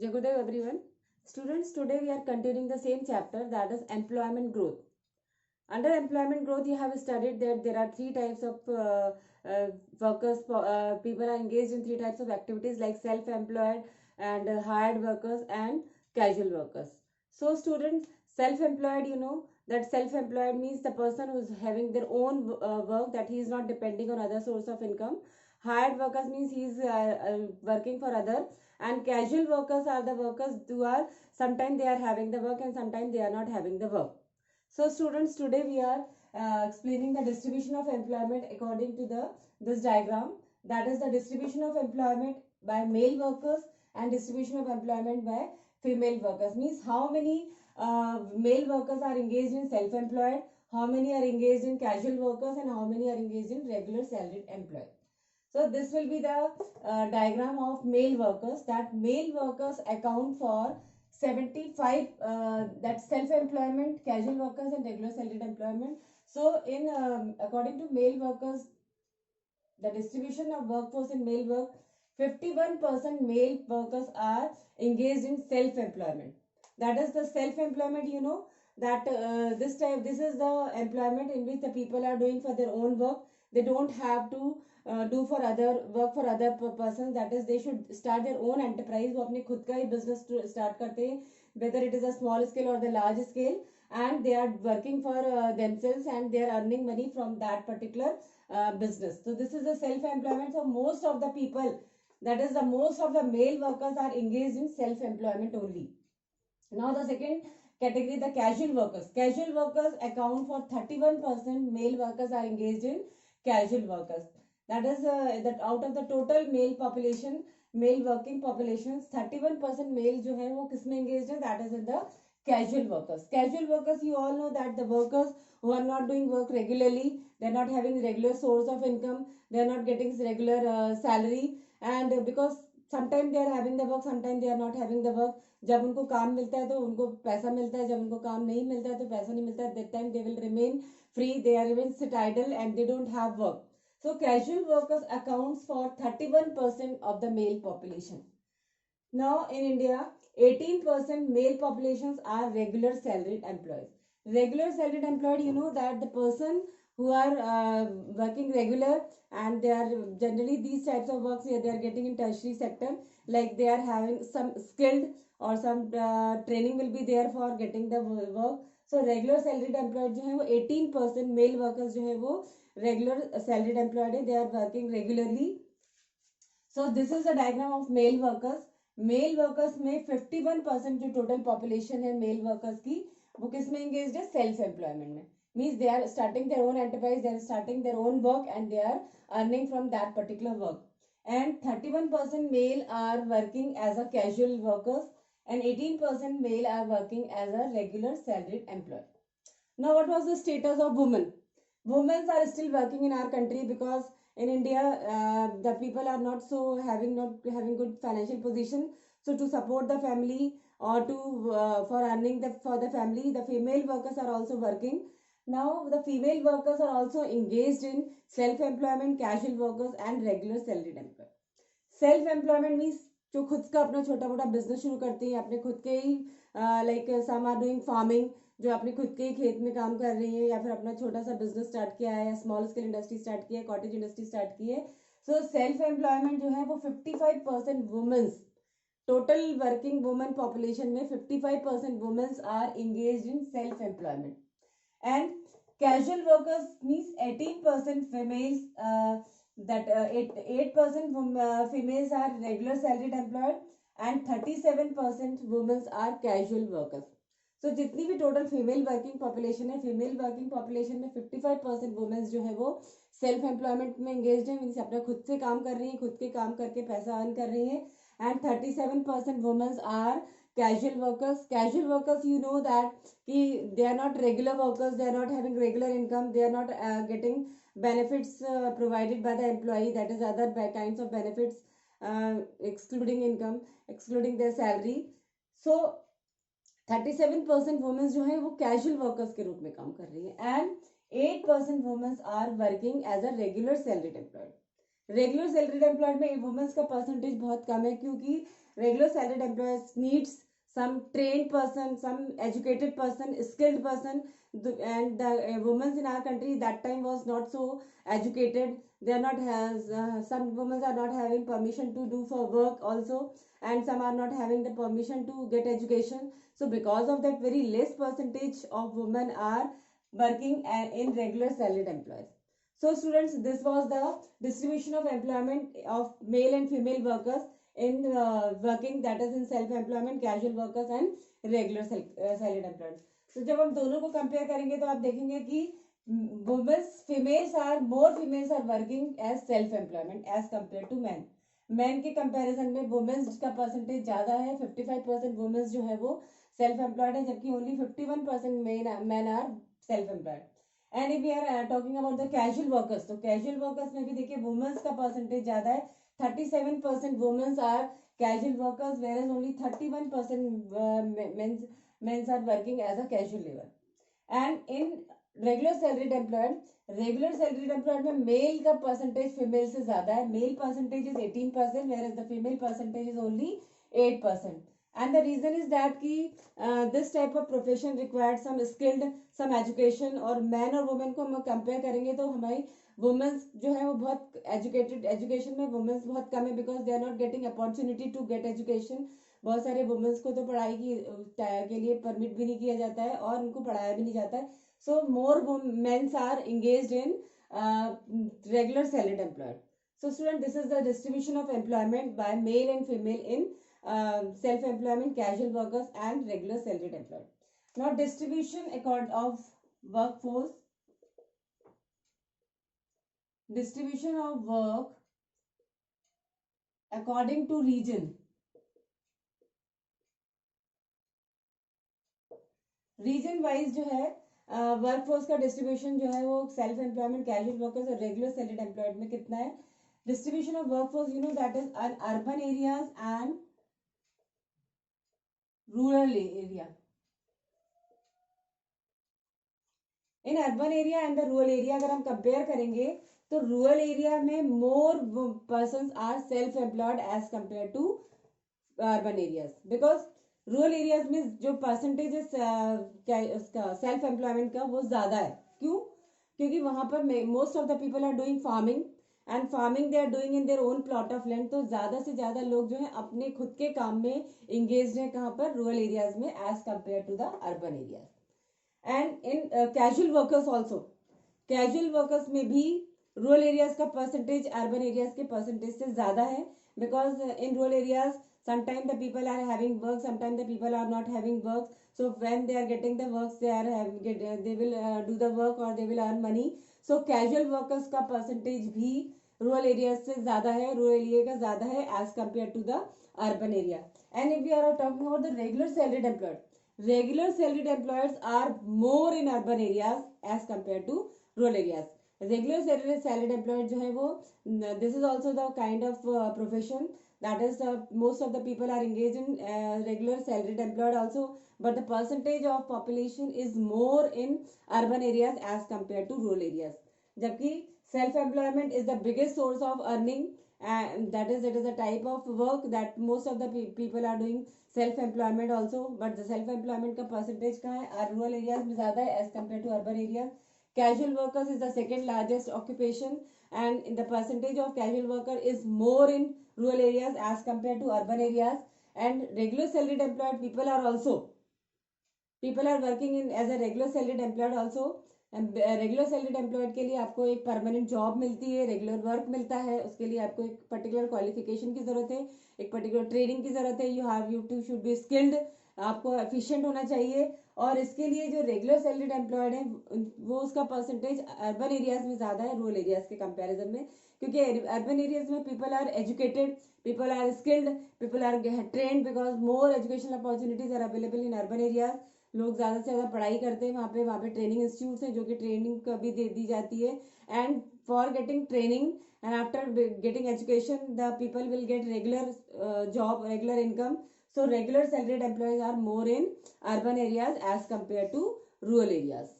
Jai Gurudev everyone. Students, today we are continuing the same chapter, that is employment growth. Under employment growth, you have studied that there are three types of workers. People are engaged in three types of activities like self-employed and hired workers and casual workers. So students, self-employed, you know that self-employed means the person who is having their own work, that he is not depending on other source of income. Hired workers means he is working for other, and casual workers are the workers who are sometimes they are having the work and sometimes they are not having the work. So students, today we are explaining the distribution of employment according to this diagram, that is the distribution of employment by male workers and distribution of employment by female workers. Means how many male workers are engaged in self-employed, how many are engaged in casual workers, and how many are engaged in regular salaried employed. So this will be the diagram of male workers, that male workers account for 75, that self-employment, casual workers and regular salaried employment. So in according to male workers, the distribution of workforce in male work, 51% male workers are engaged in self-employment. That is the self-employment, you know, that this is the employment in which the people are doing for their own work. They don't have to do for other work for other persons. That is, they should start their own enterprise. वो अपने खुद का ही business start करते हैं, whether it is a small scale or the large scale, and they are working for themselves and they are earning money from that particular business. So this is a self-employment. So most of the people, that is the most of the male workers are engaged in self-employment only. Now the second category, the casual workers. Casual workers account for 31% male workers are engaged in casual workers. That is that out of the total male population, male working populations, 31% male जो है वो किसमें engaged है? That is in the casual workers. Casual workers, you all know that the workers who are not doing work regularly, they are not having regular source of income, they are not getting regular salary, and because sometimes they are having the work, sometimes they are not having the work. जब उनको काम मिलता है तो उनको पैसा मिलता है, जब उनको काम नहीं मिलता है तो पैसा नहीं मिलता है. That time they will remain free, they are even sit idle and they don't have work. So casual workers accounts for 31% of the male population. Now in India, 18% male populations are regular salaried employees. Regular salaried employed, you know that the person who are working regular, and they are generally these types of works here they are getting in tertiary sector, like they are having some skilled or some training will be there for getting the work. So regular salaried employed जो है वो 18% male workers जो है वो regular salaried employed है, they are working regularly. So this is a diagram of male workers. Male workers में 51% जो total population है मेल वर्कर्स की, वो किस में एंगेज्ड है? सेल्फ एम्प्लॉयमेंट में. Means they are starting their own enterprise, they are starting their own work and they are earning from that particular work. And 31% male are working as a casual workers and 18% male are working as a regular salaried employee. Now what was the status of women? Women are still working in our country because in India the people are not having good financial position. So to support the family or to for earning for the family, the female workers are also working. Now the female workers are also engaged in self-employment, casual workers and regular salaried employment. Self-employment means जो खुद का अपना छोटा मोटा business शुरू करती हैं, अपने खुद के ही like some are doing farming, जो अपने खुद के ही खेत में काम कर रही है, या फिर अपना छोटा सा बिजनेस स्टार्ट किया है, या स्मॉल स्केल इंडस्ट्री स्टार्ट की है, कॉटेज इंडस्ट्री स्टार्ट की है. सो सेल्फ एम्प्लॉयमेंट जो है वो 55% womens, total working women population में 55% womens are engaged in self employment. And casual workers means 18% females, that 8% females are regular salaried employed and 37% women are casual workers. So जितनी भी total female working population है, female working population में 55% women's जो है वो self employment में engaged है, means अपना खुद से काम कर रही हैं, खुद के काम करके पैसा अर्न कर रही हैं. And 37% womens are casual workers. Casual workers, you know that they are not regular workers, they are not having regular income, they are not getting benefits provided by the employee, that is other kinds of benefits excluding income, excluding their salary. So 37% women's जो है वो casual workers के रूप में काम कर रही है and 8% womens are working as a regular salaried employed. Regular salaried employed में वुमेन्स का परसेंटेज बहुत कम है, क्योंकि regular salaried employers needs some trained person, some educated person, skilled person, and the women in our country that time was not so educated. They are not has some women are not having permission to do for work also, and some are not having the permission to get education. So because of that, very less percentage of women are working in regular salaried employers. So students, this was the distribution of employment of male and female workers in working, that is in self employment, casual workers and regular salaried employed. तो जब हम दोनों को compare करेंगे तो आप देखेंगे कि women's females are working as self employment as compared to men. Man के कंपैरिजन में वुमेन्स का परसेंटेज ज्यादा है, 55% वुमेन्स जो है वो सेल्फ एम्प्लॉयड है, जबकि only 51% man are self employed. And if we are talking about the casual workers, तो कैजुअल वर्कर्स में भी देखिए वुमेन्स का परसेंटेज ज्यादा है, 37% womens are casual workers, where as only 31% mens are working as a casual labour. And in regular salaried employed में male का percentage female से ज्यादा है. Male percentage is 18%, where as the female percentage is only 8%. and the reason is that कि this type of profession required some skilled, some education, और man और women को हम कंपेयर करेंगे तो हमारी वुमेन्स जो है वो बहुत एजुकेटेड, एजुकेशन में वुमेन्स बहुत कम है, because they are not getting opportunity to get education. बहुत सारे वुमेन्स को तो पढ़ाई के लिए परमिट भी नहीं किया जाता है और उनको पढ़ाया भी नहीं जाता है. So more mens are engaged in regular salaried employed. So student, this is the distribution of employment by male and female in self-employment, casual workers and regular salaried employed. Now distribution of workforce, distribution of work according to region. Region wise जो है workforce का distribution जो है वो self employment, casual workers और regular salaried employed में कितना है. Distribution of workforce, you know that is urban areas and rural area. In urban area and the rural area अगर हम कंपेयर करेंगे तो रूरल एरिया में more persons are self employed as compare to urban areas, because rural areas में जो percentage है उसका self employment का वो ज्यादा है. क्यों? क्योंकि वहां पर most of the people are doing farming and farming they are doing in their own plot of land. तो ज्यादा से ज्यादा लोग जो है अपने खुद के काम में इंगेज है. कहाँ पर? रूरल एरियाज में as compare to the urban areas. And in casual workers also, casual workers में भी रूरल एरियाज का परसेंटेज अर्बन एरियाज के परसेंटेज से ज्यादा है, because in rural areas sometimes the people are having work, sometimes the people are not having work. So when they are getting the works, they will do the work or they will earn money. So casual workers का percentage भी rural areas से ज़्यादा है, rural area का ज़्यादा है as compared to the urban area. And if we are talking about the regular salaried employed, regular salaried employers are more in urban areas as compared to rural areas. Regular salaried employed जो है वो, this is also the kind of profession that is most of the people are engaged in regular salaried employed also, but the percentage of population is more in urban areas as compared to rural areas. जबकि self employment is the biggest source of earning, and that is, it is a type of work that most of the people are doing self employment also, but the self employment का percentage कहाँ है? Rural areas में ज़्यादा है as compared to urban areas. Casual workers is the second largest occupation, and the percentage of casual worker is more in rural areas as compared to urban areas. And regular salaried employed people are working in as a regular salaried employed also. Regular salaried employed के लिए आपको एक permanent job मिलती है, regular work मिलता है, उसके लिए आपको एक पर्टिकुलर क्वालिफिकेशन की जरूरत है, एक पर्टिकुलर ट्रेनिंग की जरूरत है. यू शुड बी स्किल्ड, आपको एफिशिएंट होना चाहिए. और इसके लिए जो रेगुलर सैलरीड एम्प्लॉयड है वो उसका परसेंटेज अर्बन एरियाज में ज्यादा है रूरल एरियाज के कंपैरिजन में, क्योंकि अर्बन एरियाज में people are educated, people are skilled, people are trained, because more educational opportunities are available in urban areas. लोग ज़्यादा से ज़्यादा पढ़ाई करते हैं वहाँ पे ट्रेनिंग इंस्टीट्यूट्स हैं जो कि ट्रेनिंग कभी दे दी जाती है. And for getting training and after getting education the people will get regular job, regular income. So regular salaried employees are more in urban areas as compared to rural areas.